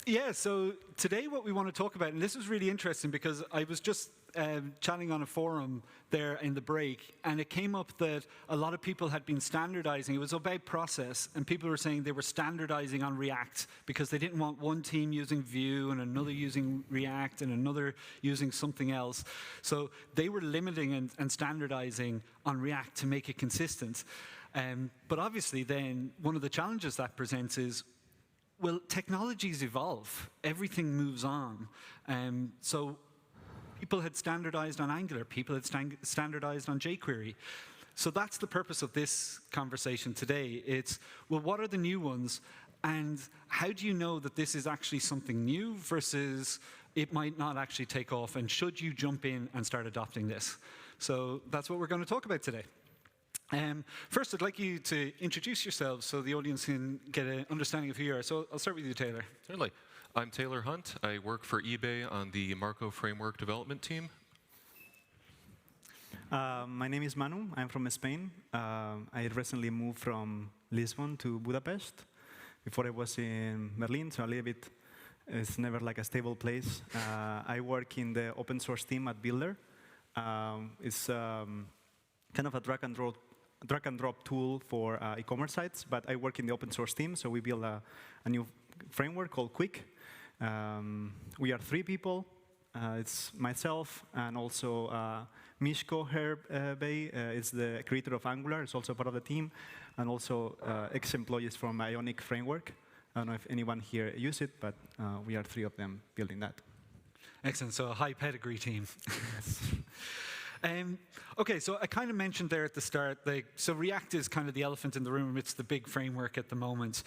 Yeah, so today what we want to talk about, and this is really interesting because I was just chatting on a forum there in the break, and it came up that a lot of people had been standardizing. It was about process, and people were saying they were standardizing on React because they didn't want one team using Vue and another using React and another using something else. So they were limiting and standardizing on React to make it consistent. But obviously then, one of the challenges that presents is, well, technologies evolve. Everything moves on. So people had standardized on Angular. People had standardized on jQuery. So that's the purpose of this conversation today. It's, well, what are the new ones? And how do you know that this is actually something new versus it might not actually take off? And should you jump in and start adopting this? So that's what we're going to talk about today. First, I'd like you to introduce yourselves so the audience can get an understanding of who you are. So I'll start with you, Taylor. Certainly. I'm Taylor Hunt. I work for eBay on the Marko framework development team. My name is Manu. I'm from Spain. I recently moved from Lisbon to Budapest. Before I was in Berlin, so a little bit, it's never like a stable place. I work in the open source team at Builder. It's kind of a drag and drop tool for e-commerce sites, but I work in the open source team, so we build a new framework called Qwik. We are 3 people. It's myself and also Mishko Herbey is the creator of Angular. It's also part of the team, and also ex-employees from Ionic framework. I don't know if anyone here uses it, but we are 3 of them building that. Excellent. So a high pedigree team. Yes. OK, so I kind of mentioned there at the start, so React is kind of the elephant in the room. It's the big framework at the moment.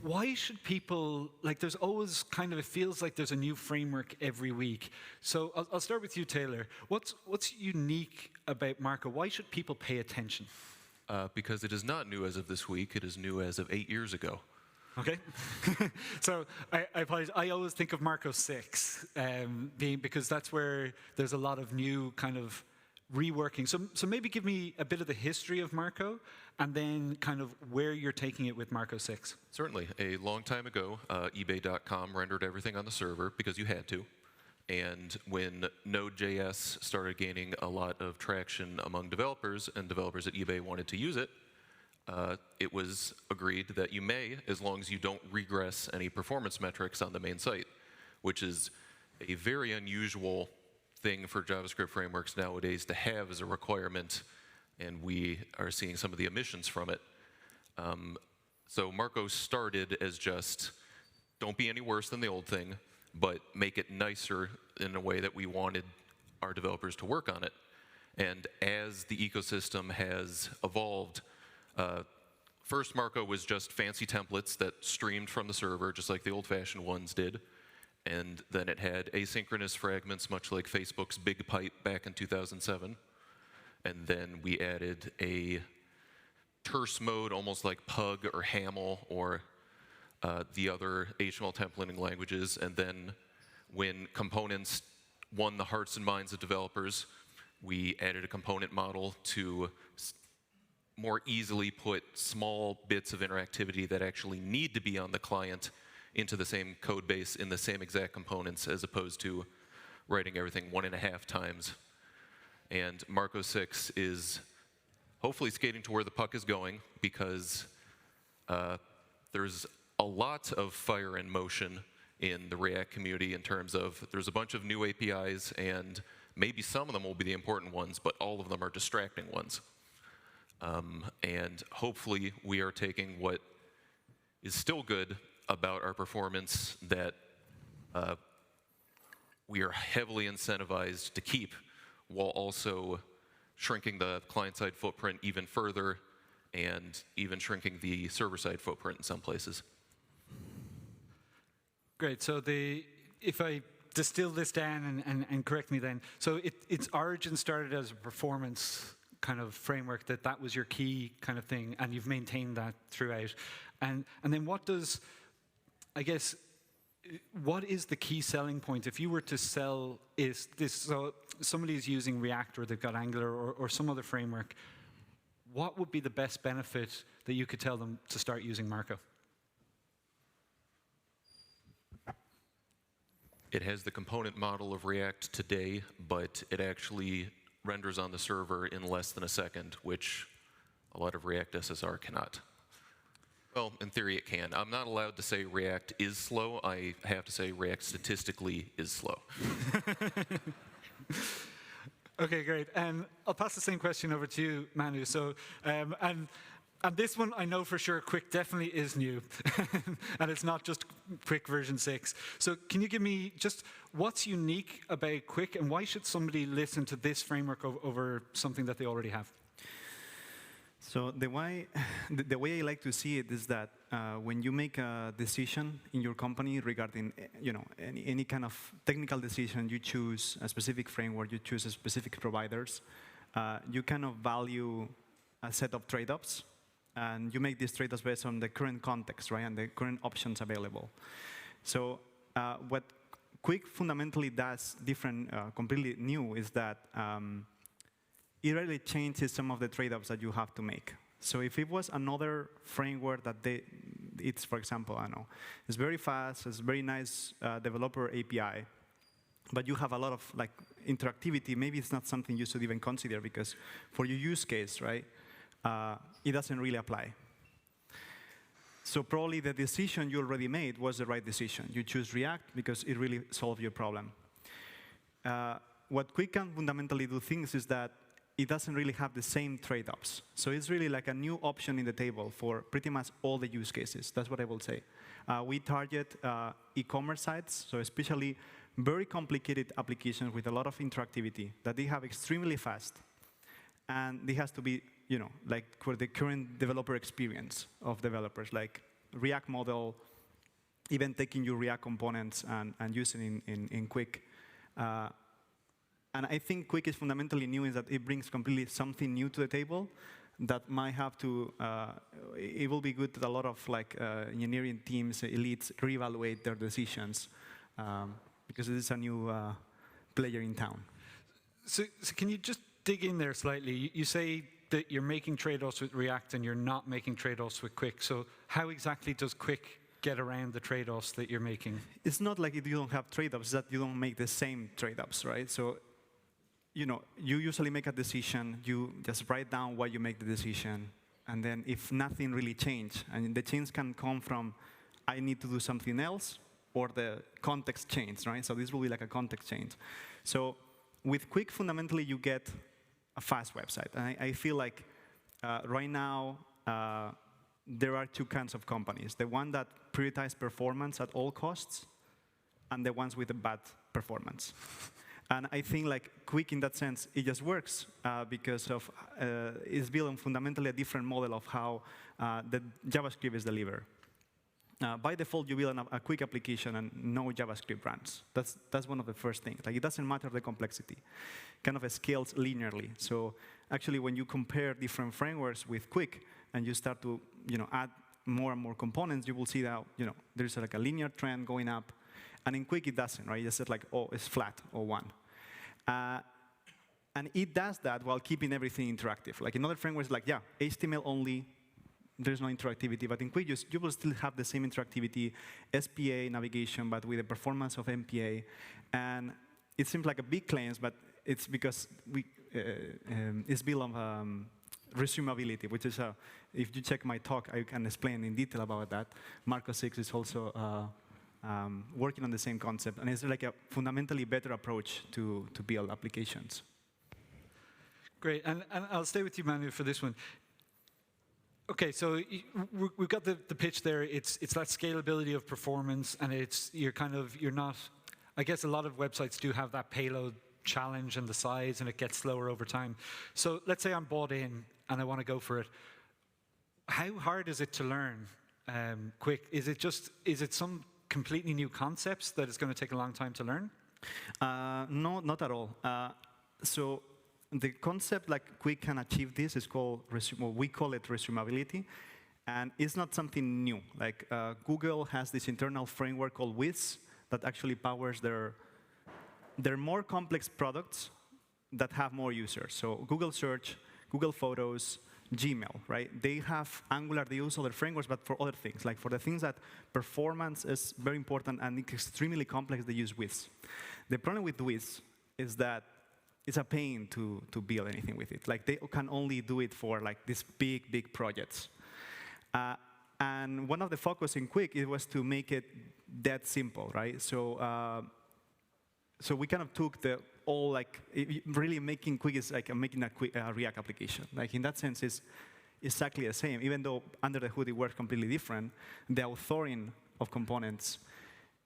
Why should people, there's always kind of, it feels like there's a new framework every week. So I'll start with you, Taylor. What's unique about Marko? Why should people pay attention? Because it is not new as of this week. It is new as of 8 years ago. OK. So I apologize. I always think of Marko 6, because that's where there's a lot of new kind of reworking. So maybe give me a bit of the history of Marko, and then kind of where you're taking it with Marko 6. Certainly. A long time ago, eBay.com rendered everything on the server because you had to. And when Node.js started gaining a lot of traction among developers, and developers at eBay wanted to use it, it was agreed that you may, as long as you don't regress any performance metrics on the main site, which is a very unusual thing for JavaScript frameworks nowadays to have as a requirement, and we are seeing some of the emissions from it. So Marko started as just, don't be any worse than the old thing, but make it nicer in a way that we wanted our developers to work on it. And as the ecosystem has evolved, first Marko was just fancy templates that streamed from the server, just like the old-fashioned ones did. And then it had asynchronous fragments, much like Facebook's Big Pipe back in 2007. And then we added a terse mode, almost like Pug or Haml or the other HTML templating languages. And then when components won the hearts and minds of developers, we added a component model to more easily put small bits of interactivity that actually need to be on the client into the same code base in the same exact components, as opposed to writing everything 1.5 times. And Marko 6 is hopefully skating to where the puck is going, because there's a lot of fire in motion in the React community in terms of there's a bunch of new APIs, and maybe some of them will be the important ones, but all of them are distracting ones. And hopefully we are taking what is still good about our performance that we are heavily incentivized to keep, while also shrinking the client-side footprint even further, and even shrinking the server-side footprint in some places. Great. So if I distill this down and correct me then, so its origin started as a performance kind of framework, that was your key kind of thing, and you've maintained that throughout. And then what does, I guess, what is the key selling point? If you were to sell is this, so somebody is using React or they've got Angular or some other framework, what would be the best benefit that you could tell them to start using Marko? It has the component model of React today, but it actually renders on the server in less than a second, which a lot of React SSR cannot. Well, in theory it can. I'm not allowed to say React is slow. I have to say React statistically is slow. Okay, great. I'll pass the same question over to you, Manu. So, and this one, I know for sure, Qwik definitely is new. And it's not just Qwik version 6. So can you give me just what's unique about Qwik, and why should somebody listen to this framework over something that they already have? So the way I like to see it is that when you make a decision in your company regarding any kind of technical decision, you choose a specific framework, you choose a specific providers, you kind of value a set of trade-offs, and you make these trade-offs based on the current context, right, and the current options available. So what Qwik fundamentally does different, completely new, is that it really changes some of the trade-offs that you have to make. So if it was another framework that it's, for example, I don't know, it's very fast, it's very nice developer API, but you have a lot of like interactivity, maybe it's not something you should even consider, because for your use case, right, it doesn't really apply. So probably the decision you already made was the right decision. You choose React because it really solved your problem. What Qwik can fundamentally do things is that it doesn't really have the same trade-offs. So it's really like a new option in the table for pretty much all the use cases. That's what I will say. We target e-commerce sites, so especially very complicated applications with a lot of interactivity that they have extremely fast. And it has to be, like for the current developer experience of developers, like React model, even taking your React components and using in Qwik. And I think Qwik is fundamentally new in that it brings completely something new to the table that might have to, it will be good that a lot of like engineering teams, elites, reevaluate their decisions because it is a new player in town. So can you just dig in there slightly? You say that you're making trade-offs with React and you're not making trade-offs with Qwik. So how exactly does Qwik get around the trade-offs that you're making? It's not like you don't have trade-offs, it's that you don't make the same trade-offs, right? So you usually make a decision, you just write down why you make the decision, and then if nothing really changed, and the change can come from, I need to do something else, or the context change, right? So this will be like a context change. So with Qwik, fundamentally, you get a fast website. And I feel like right now, there are two kinds of companies. The one that prioritize performance at all costs, and the ones with a bad performance. And I think like Qwik, in that sense, it just works because of it's built on fundamentally a different model of how the JavaScript is delivered. By default, you build a Qwik application and no JavaScript runs. That's one of the first things. Like it doesn't matter the complexity. Kind of scales linearly. So actually, when you compare different frameworks with Qwik and you start to add more and more components, you will see that there's like a linear trend going up. And in Qwik, it doesn't, right? It's just like, oh, it's flat or 1. And it does that while keeping everything interactive. Like in other frameworks, like, yeah, HTML only, there's no interactivity. But in Qwik, you will still have the same interactivity, SPA navigation, but with the performance of MPA. And it seems like a big claim, but it's because it's built on resumability, which is, if you check my talk, I can explain in detail about that. Marko 6 is also working on the same concept, and it's like a fundamentally better approach to build applications. Great, and I'll stay with you, Manu, for this one. Okay, so we've got the pitch there. It's that scalability of performance, and you're not. I guess a lot of websites do have that payload challenge and the size, and it gets slower over time. So let's say I'm bought in and I want to go for it. How hard is it to learn Qwik? Is it some completely new concepts that it's going to take a long time to learn? No, not at all. So the concept like Qwik can achieve this is called, we call it resumability. And it's not something new. Like Google has this internal framework called Wiz that actually powers their more complex products that have more users. So Google Search, Google Photos, Gmail, right? They have Angular, they use other frameworks, but for other things. Like for the things that performance is very important and it's extremely complex, they use Wiz. The problem with Wiz is that it's a pain to build anything with it. Like they can only do it for like these big projects. And one of the focus in Qwik, it was to make it that simple, right? So we kind of took the all like really making Qwik is like making a React application. Like in that sense, it's exactly the same. Even though under the hood it works completely different, the authoring of components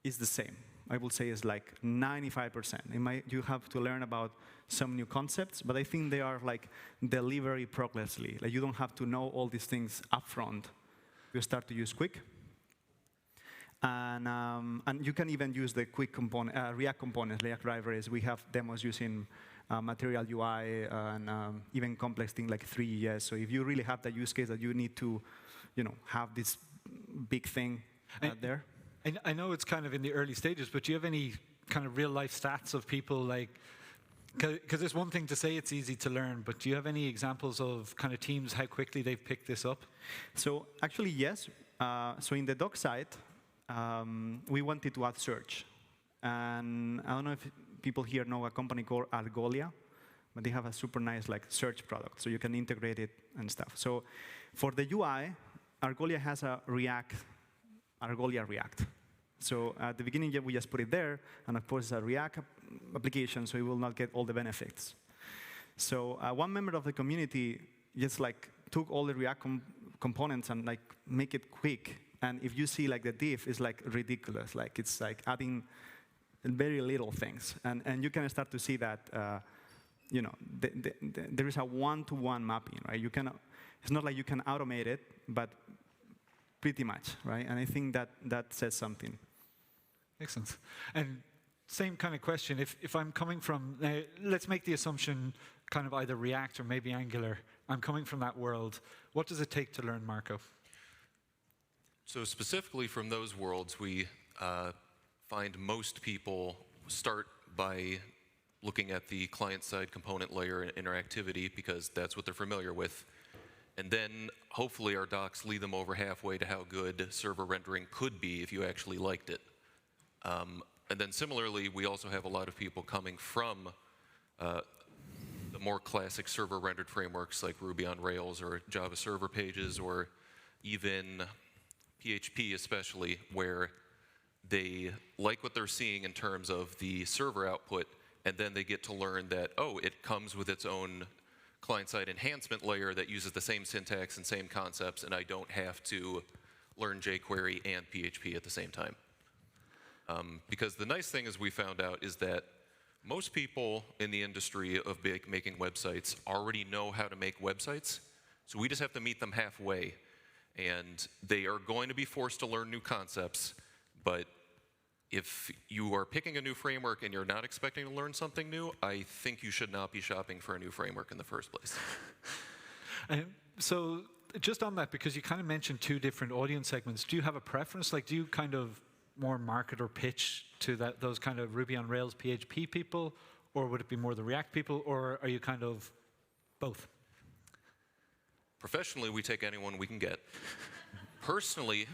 is the same. I would say it's like 95%. You have to learn about some new concepts, but I think they are like delivery progressively. Like you don't have to know all these things upfront. You start to use Qwik. And you can even use the Qwik component, React components, React libraries. We have demos using Material UI and even complex things like 3ES. So if you really have that use case that you need to, have this big thing there. I know it's kind of in the early stages, but do you have any kind of real-life stats of people like, because it's one thing to say it's easy to learn, but do you have any examples of kind of teams, how quickly they've picked this up? So actually, yes. So in the doc side, we wanted to add search. And I don't know if people here know a company called Algolia, but they have a super nice like search product, so you can integrate it and stuff. So for the UI, Algolia has a Algolia React. So at the beginning, we just put it there, and of course, it's a React application, so it will not get all the benefits. So one member of the community just like took all the React components and like make it quick. And if you see like the diff is like ridiculous, like it's like adding very little things, and you can start to see that there is a one-to-one mapping, right? It's not like you can automate it, but pretty much, right? And I think that says something. Excellent. And same kind of question. If I'm coming from, let's make the assumption kind of either React or maybe Angular. I'm coming from that world. What does it take to learn Marko? So specifically from those worlds, we find most people start by looking at the client-side component layer and interactivity because that's what they're familiar with. And then hopefully our docs lead them over halfway to how good server rendering could be if you actually liked it. And then similarly, we also have a lot of people coming from the more classic server-rendered frameworks like Ruby on Rails or Java server pages or even PHP especially, where they like what they're seeing in terms of the server output, and then they get to learn that, oh, it comes with its own client-side enhancement layer that uses the same syntax and same concepts, and I don't have to learn jQuery and PHP at the same time. Because the nice thing, as we found out, is that most people in the industry of making websites already know how to make websites, so we just have to meet them halfway. And they are going to be forced to learn new concepts, but if you are picking a new framework and you're not expecting to learn something new, I think you should not be shopping for a new framework in the first place. So just on that, because you kind of mentioned two different audience segments, do you have a preference? Like, do you kind of more market or pitch to those kind of Ruby on Rails PHP people, or would it be more the React people, or are you kind of both? Professionally, we take anyone we can get. Personally,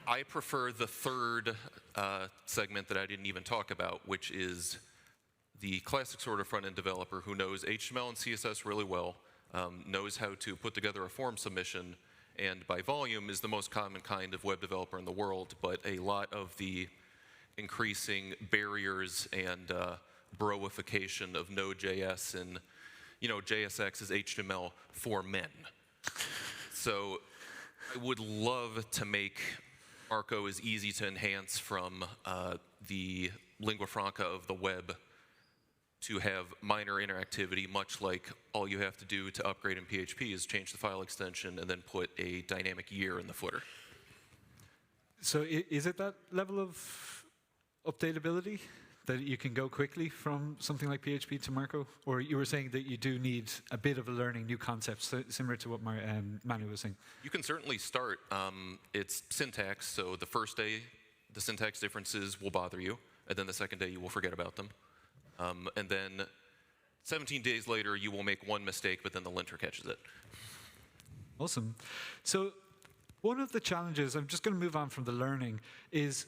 I prefer the third segment that I didn't even talk about, which is the classic sort of front-end developer who knows HTML and CSS really well, knows how to put together a form submission, and by volume is the most common kind of web developer in the world, but a lot of the increasing barriers and broification of Node.js and JSX is HTML for men. So I would love to make Marko as easy to enhance from the lingua franca of the web to have minor interactivity, much like all you have to do to upgrade in PHP is change the file extension and then put a dynamic year in the footer. So is it that level of updatability that you can go quickly from something like PHP to Marko? Or you were saying that you do need a bit of a learning new concepts, similar to what Manu was saying? You can certainly start. It's syntax, so the first day, the syntax differences will bother you, and then the second day you will forget about them. And then 17 days later, you will make one mistake, but then the linter catches it. Awesome. So one of the challenges, I'm just going to move on from the learning, is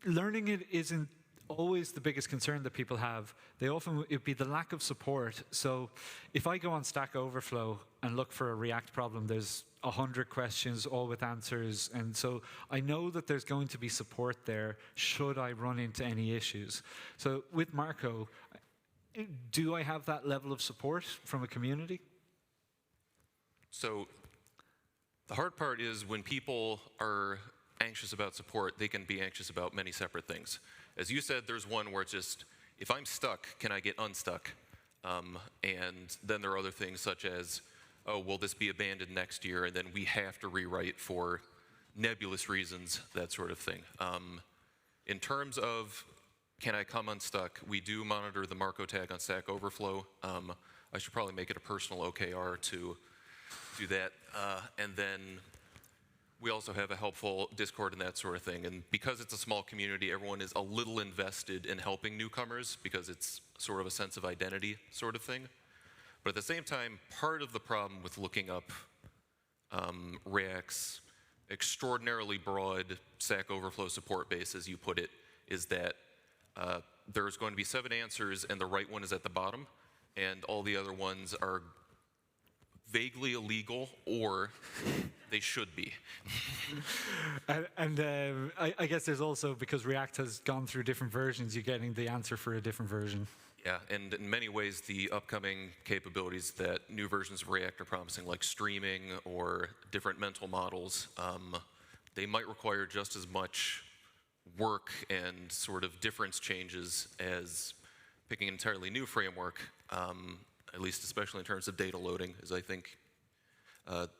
learning it isn't always the biggest concern that people have. It'd be the lack of support. So if I go on Stack Overflow and look for a React problem, there's 100 questions, all with answers. And so I know that there's going to be support there should I run into any issues. So with Marko, do I have that level of support from a community? So the hard part is when people are anxious about support, they can be anxious about many separate things. As you said, there's one where it's just, if I'm stuck, can I get unstuck? And then there are other things such as, oh, will this be abandoned next year? And then we have to rewrite for nebulous reasons, that sort of thing. In terms of, can I come unstuck? We do monitor the Marko tag on Stack Overflow. I should probably make it a personal OKR to do that. And then we also have a helpful Discord and that sort of thing. And because it's a small community, everyone is a little invested in helping newcomers because it's sort of a sense of identity sort of thing. But at the same time, part of the problem with looking up React's extraordinarily broad Stack Overflow support base, as you put it, is that there's going to be 7 answers and the right one is at the bottom, and all the other ones are vaguely illegal, or they should be. And I guess there's also, because React has gone through different versions, you're getting the answer for a different version. Yeah, and in many ways, the upcoming capabilities that new versions of React are promising, like streaming or different mental models, they might require just as much work and sort of difference changes as picking an entirely new framework, at least especially in terms of data loading, as I think the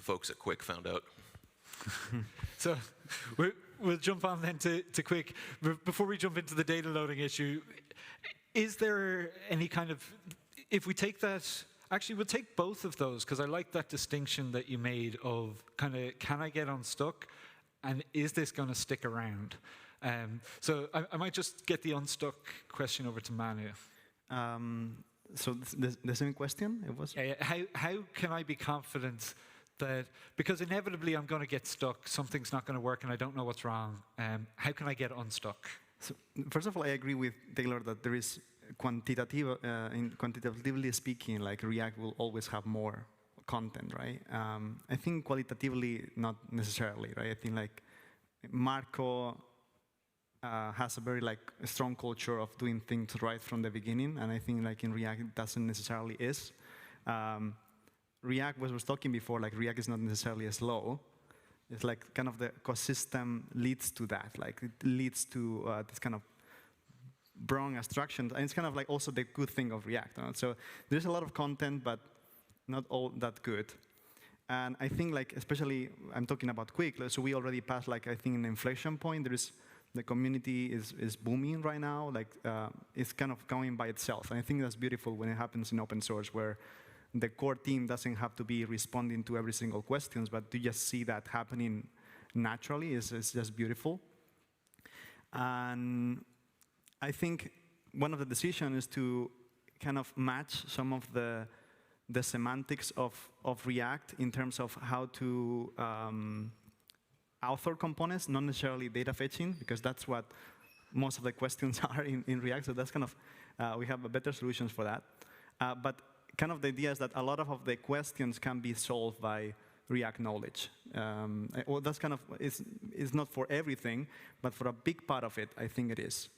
folks at Qwik found out. So we'll jump on then to Qwik. Before we jump into the data loading issue, is there any kind of, if we take that, actually we'll take both of those, because I like that distinction that you made of kind of, can I get unstuck, and is this going to stick around? So I might just get the unstuck question over to Manu. So the same question, it was? Yeah, how can I be confident that, because inevitably I'm going to get stuck, something's not going to work and I don't know what's wrong, how can I get unstuck? So, first of all, I agree with Taylor that there is quantitatively speaking, like React will always have more content, right? I think qualitatively, not necessarily, right? I think like Marko has a very strong culture of doing things right from the beginning, and I think like in React it doesn't necessarily is. React, as we were talking before, like React is not necessarily slow. It's like kind of the ecosystem leads to that, like it leads to this kind of broad abstraction, and it's kind of like also the good thing of React. So there's a lot of content, but not all that good. And I think like, especially, I'm talking about Qwik, so we already passed like, I think an inflection point. There is, the community is booming right now, like it's kind of going by itself. And I think that's beautiful when it happens in open source, where the core team doesn't have to be responding to every single question, but to just see that happening naturally is just beautiful. And I think one of the decisions is to kind of match some of the semantics of React in terms of how to author components, not necessarily data fetching, because that's what most of the questions are in React. So that's kind of, we have better solutions for that. But kind of the idea is that a lot of the questions can be solved by React knowledge. Well, that's kind of, it's not for everything, but for a big part of it, I think it is.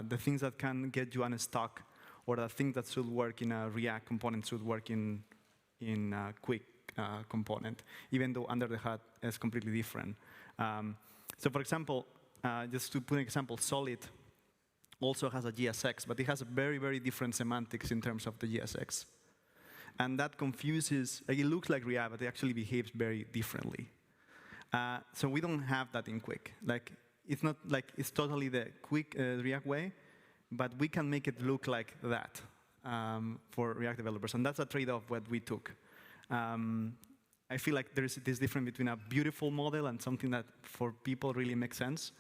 The things that can get you unstuck, or the things that should work in a React component should work in a Qwik component, even though under the hood is completely different. So for example, just to put an example, Solid also has a GSX, but it has a very, very different semantics in terms of the GSX. And that confuses, like it looks like React, but it actually behaves very differently. So we don't have that in Qwik. Like, it's not like it's totally the Qwik React way, but we can make it look like that for React developers. And that's a trade-off what we took. I feel like there is this difference between a beautiful model and something that for people really makes sense.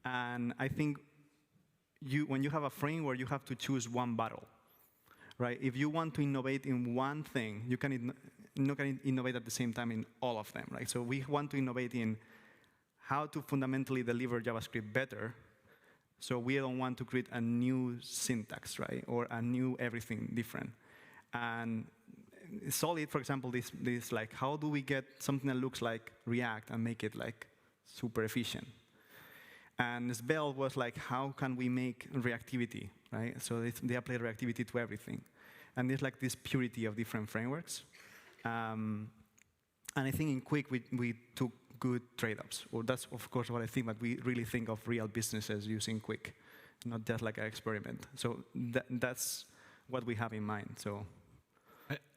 And I think when you have a framework, you have to choose one battle. Right? If you want to innovate in one thing, you can not going to innovate at the same time in all of them, right? So we want to innovate in how to fundamentally deliver JavaScript better. So we don't want to create a new syntax, right, or a new everything different. And solid, for example, this like, how do we get something that looks like React and make it like super efficient? And Svelte was like, how can we make reactivity, right? So they apply reactivity to everything. And there's like this purity of different frameworks. And I think in Qwik, we took good trade-offs. Or that's, of course, what I think, but we really think of real businesses using Qwik, not just like an experiment. So that's what we have in mind. So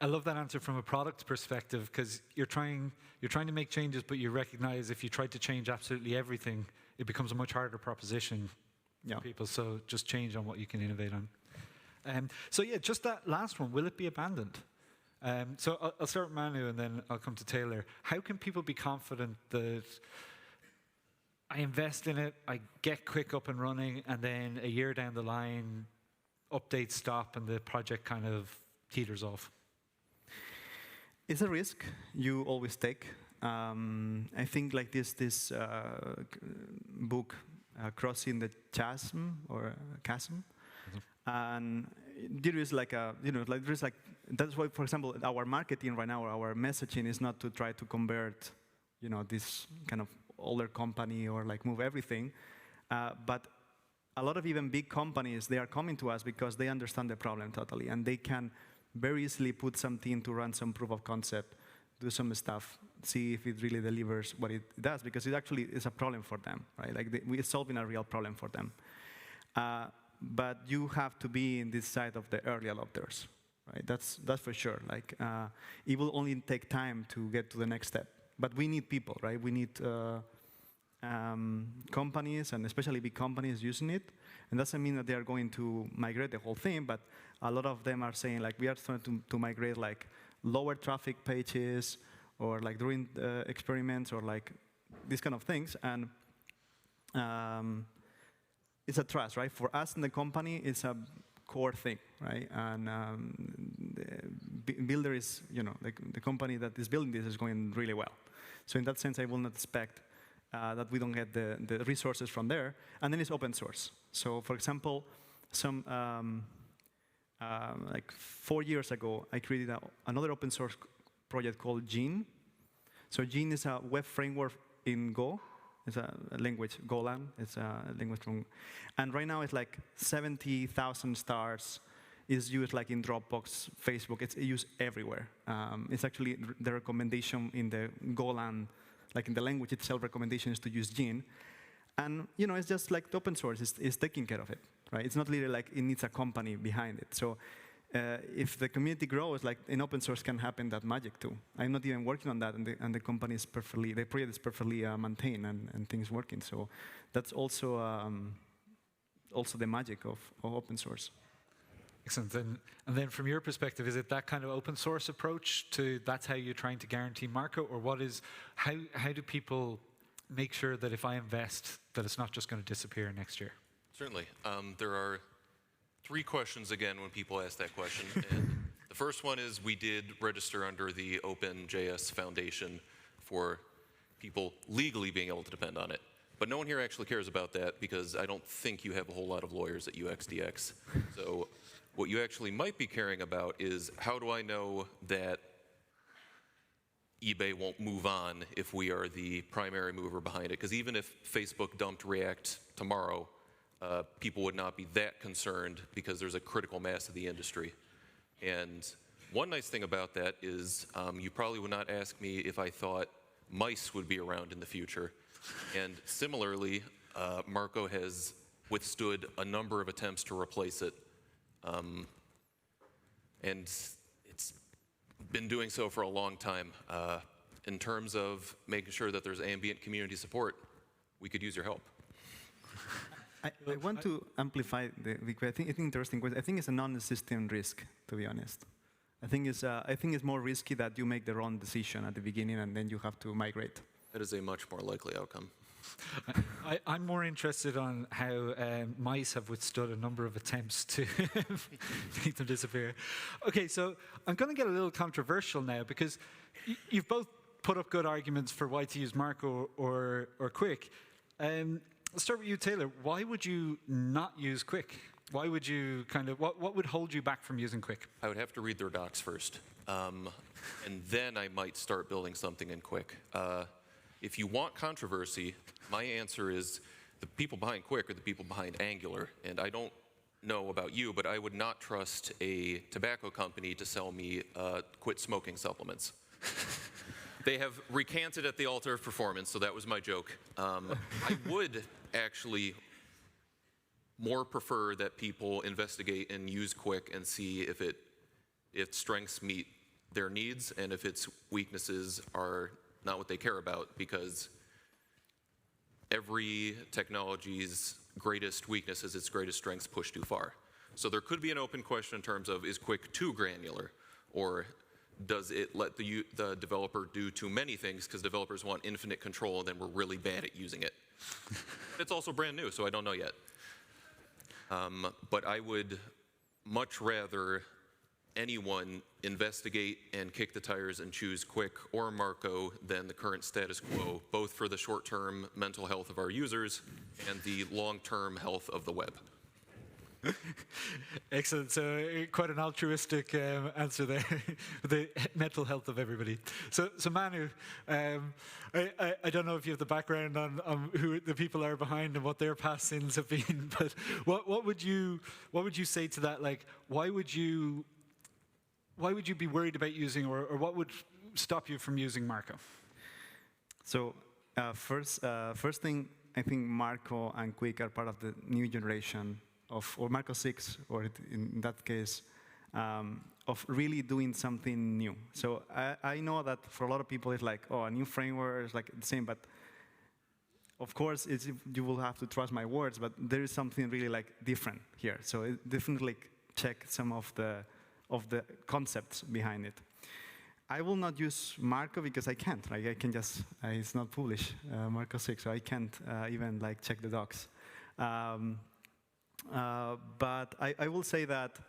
I love that answer from a product perspective, because you're trying to make changes, but you recognize if you try to change absolutely everything, it becomes a much harder proposition for people. So just change on what you can innovate on. So yeah, just that last one, will it be abandoned? So I'll start with Manu, and then I'll come to Taylor. How can people be confident that I invest in it, I get Qwik up and running, and then a year down the line, updates stop, and the project kind of teeters off? It's a risk you always take. I think like this book, Crossing the Chasm, or Chasm, and there is like a, there's like, that's why, for example, our marketing right now, our messaging is not to try to convert, this kind of older company or like move everything, but a lot of even big companies, they are coming to us because they understand the problem totally, and they can very easily put something to run some proof of concept, do some stuff, see if it really delivers what it does, because it actually is a problem for them, right? Like we're solving a real problem for them. But you have to be in this side of the early adopters, right? That's for sure. Like it will only take time to get to the next step. But we need people, right? We need companies, and especially big companies, using it. And doesn't mean that they are going to migrate the whole thing, but a lot of them are saying, like, we are trying to migrate like lower traffic pages, or like doing experiments, or like these kind of things. And it's a trust, right? For us in the company, it's a core thing, right? And the builder is, the company that is building this is going really well. So in that sense, I will not expect that we don't get the resources from there. And then it's open source. So for example, like 4 years ago, I created another open source project called Gene. So Gene is a web framework in Go. It's a language, Golang. It's a language from, and right now it's like 70,000 stars. It's used like in Dropbox, Facebook. It's used everywhere. It's actually the recommendation in the Golang, like in the language itself, recommendation is to use Gene. And it's just like the open source is taking care of it, right? It's not really like it needs a company behind it. So if the community grows, like in open source can happen that magic too. I'm not even working on that, and the company is perfectly, the project is perfectly maintained and things working. So that's also the magic of open source. Excellent. And then from your perspective, is it that kind of open source approach to that's how you're trying to guarantee Marko, or how do people make sure that if I invest, that it's not just going to disappear next year? Certainly. There are 3 questions again when people ask that question. And the first one is, we did register under the OpenJS Foundation for people legally being able to depend on it. But no one here actually cares about that, because I don't think you have a whole lot of lawyers at UXDX. So what you actually might be caring about is, how do I know that eBay won't move on if we are the primary mover behind it? Because even if Facebook dumped React tomorrow, people would not be that concerned, because there's a critical mass of the industry. And one nice thing about that is, you probably would not ask me if I thought mice would be around in the future. And similarly, Marko has withstood a number of attempts to replace it. And it's been doing so for a long time. In terms of making sure that there's ambient community support, we could use your help. I want to amplify because I think it's interesting. I think it's a non-existent risk, to be honest. I think it's more risky that you make the wrong decision at the beginning and then you have to migrate. That is a much more likely outcome. I'm more interested on how mice have withstood a number of attempts to make them disappear. Okay, so I'm going to get a little controversial now because you've both put up good arguments for why to use Marko or Qwik. Let's start with you, Taylor. Why would you not use Qwik? Why would you what would hold you back from using Qwik? I would have to read their docs first, and then I might start building something in Qwik. If you want controversy, my answer is the people behind Qwik are the people behind Angular, and I don't know about you, but I would not trust a tobacco company to sell me quit smoking supplements. They have recanted at the altar of performance, so that was my joke. I would actually more prefer that people investigate and use Qwik and see if its strengths meet their needs and if its weaknesses are not what they care about, because every technology's greatest weakness is its greatest strengths pushed too far. So there could be an open question in terms of, is Qwik too granular? Or does it let the developer do too many things because developers want infinite control and then we're really bad at using it? It's also brand new, so I don't know yet. But I would much rather anyone investigate and kick the tires and choose Qwik or Marko than the current status quo, both for the short-term mental health of our users and the long-term health of the web. Excellent. So quite an altruistic answer there, the mental health of everybody. So Manu, I don't know if you have the background on who the people are behind and what their past sins have been, but what would you say to that? Like, why would you be worried about using, or what would stop you from using Marko? So first thing, I think Marko and Qwik are part of the new generation or Marko 6, or in that case, of really doing something new. So I know that for a lot of people it's like, oh, a new framework is like the same, but of course you will have to trust my words, but there is something really like different here. So definitely check some of the concepts behind it. I will not use Marko because I can't. Like I can just, it's not published, Marko 6, so I can't even like check the docs. But I will say that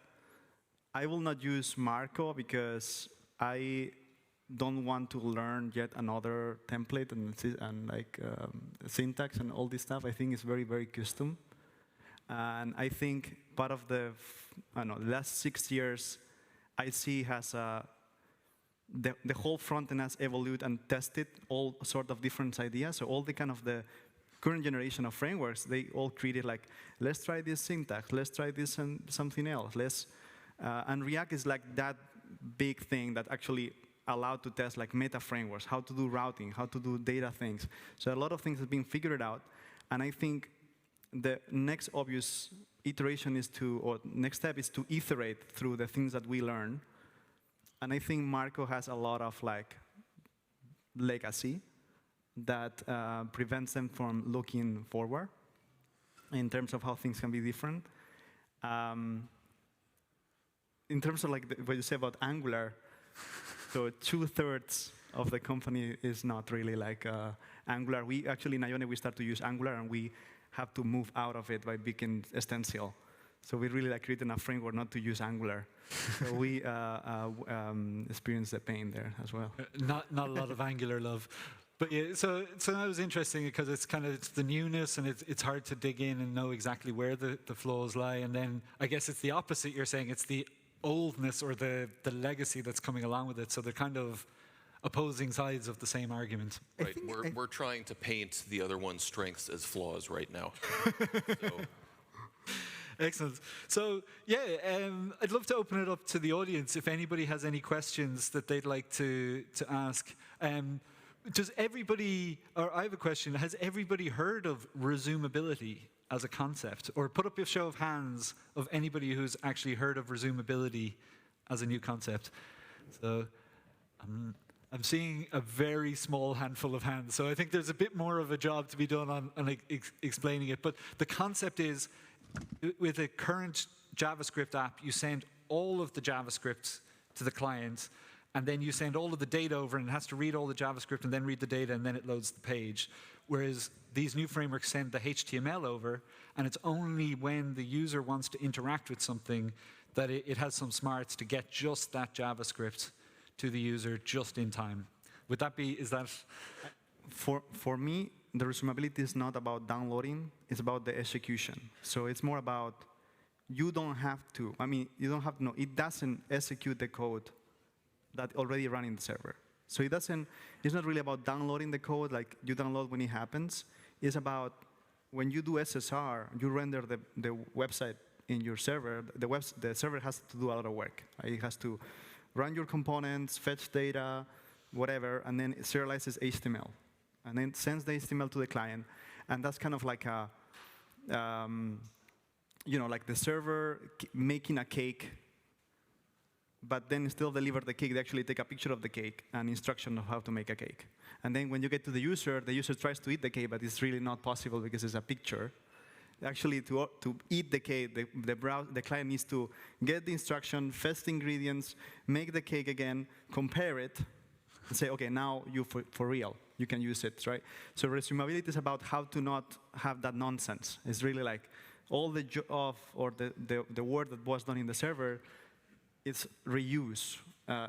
I will not use Marko because I don't want to learn yet another template and like syntax and all this stuff. I think it's very, very custom. And I think part of the last 6 years, I see has the whole frontend has evolved and tested all sort of different ideas. So all the kind of the current generation of frameworks, they all created like, let's try this syntax, let's try this and something else. And React is like that big thing that actually allowed to test like meta frameworks, how to do routing, how to do data things. So a lot of things have been figured out. And I think the next obvious iteration is next step is to iterate through the things that we learn. And I think Marko has a lot of like legacy that prevents them from looking forward in terms of how things can be different. In terms of like what you say about Angular, so 2/3 of the company is not really like Angular. We actually, in Ione, we start to use Angular and we have to move out of it by being Stencil. So we really like creating a framework not to use Angular. So we experience the pain there as well. Not a lot of Angular love. But yeah, so that was interesting because it's the newness and it's hard to dig in and know exactly where the flaws lie. And then I guess it's the opposite. You're saying it's the oldness or the legacy that's coming along with it. So they're kind of opposing sides of the same argument. Right. We're trying to paint the other one's strengths as flaws right now. Excellent. So yeah, I'd love to open it up to the audience if anybody has any questions that they'd like to ask. Does everybody, or I have a question, has everybody heard of resumability as a concept? Or put up a show of hands of anybody who's actually heard of resumability as a new concept. So I'm seeing a very small handful of hands. So I think there's a bit more of a job to be done on explaining it. But the concept is, with a current JavaScript app, you send all of the JavaScript to the client, and then you send all of the data over, and it has to read all the JavaScript and then read the data, and then it loads the page. Whereas these new frameworks send the HTML over, and it's only when the user wants to interact with something that it has some smarts to get just that JavaScript to the user just in time. Would that be, is that? For me, the resumability is not about downloading, it's about the execution. So it's more about, you don't have to, you don't have to know, it doesn't execute the code that already running in the server. So it's not really about downloading the code, like you download when it happens. It's about when you do SSR, you render the website in your server, the server has to do a lot of work. It has to run your components, fetch data, whatever, and then it serializes HTML. And then sends the HTML to the client. And that's kind of like a, like the server making a cake, but then still deliver the cake. They actually take a picture of the cake and instruction of how to make a cake. And then when you get to the user tries to eat the cake, but it's really not possible because it's a picture. Actually, to eat the cake, the client needs to get the instruction, fetch the ingredients, make the cake again, compare it, and say, OK, now you for real. You can use it, right? So resumability is about how to not have that nonsense. It's really like all the the work that was done in the server, it's reuse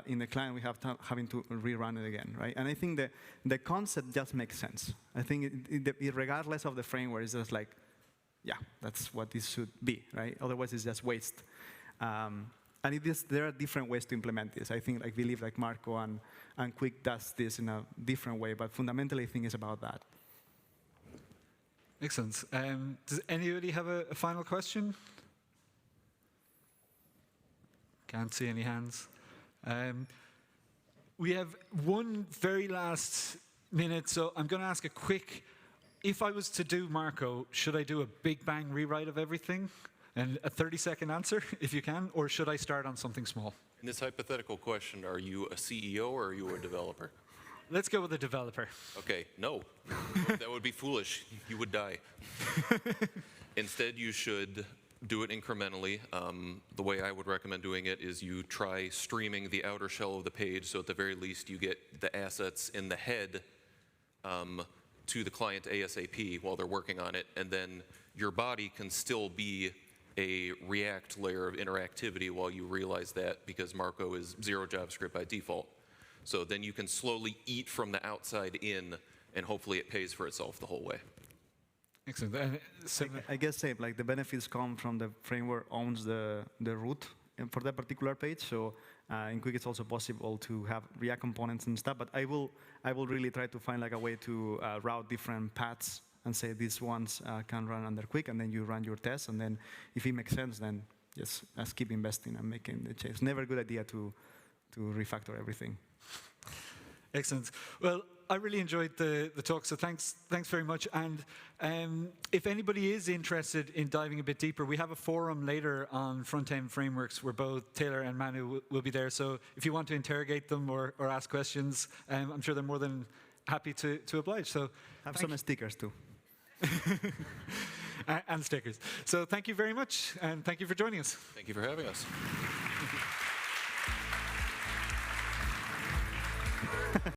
in the client. We have having to rerun it again, right? And I think the concept just makes sense. I think regardless of the framework, it's just like, yeah, that's what this should be, right? Otherwise, it's just waste. And there are different ways to implement this. I believe like Marko and Qwik does this in a different way, but fundamentally I think it's about that. Excellent. Does anybody have a final question? Can't see any hands. We have one very last minute, so I'm going to ask a quick, if I was to do Marko, should I do a big bang rewrite of everything? And a 30-second answer, if you can, or should I start on something small? In this hypothetical question, are you a CEO or are you a developer? Let's go with a developer. OK, no. That would be foolish. You would die. Instead, you should do it incrementally. The way I would recommend doing it is you try streaming the outer shell of the page, so at the very least you get the assets in the head to the client ASAP while they're working on it, and then your body can still be a React layer of interactivity while you realize that, because Marko is 0 JavaScript by default. So then you can slowly eat from the outside in, and hopefully it pays for itself the whole way. Excellent. I guess same, like the benefits come from the framework owns the root for that particular page. So in Qwik it's also possible to have React components and stuff, but I will really try to find like a way to route different paths and say these ones can run under Qwik, and then you run your tests, and then if it makes sense, then just keep investing and making the change. It's never a good idea to refactor everything. Excellent. Well, I really enjoyed the talk, so thanks very much. And if anybody is interested in diving a bit deeper, we have a forum later on front-end frameworks where both Taylor and Manu will be there. So if you want to interrogate them or ask questions, I'm sure they're more than happy to oblige. So have some stickers too. And stickers. So thank you very much, and thank you for joining us. Thank you for having us.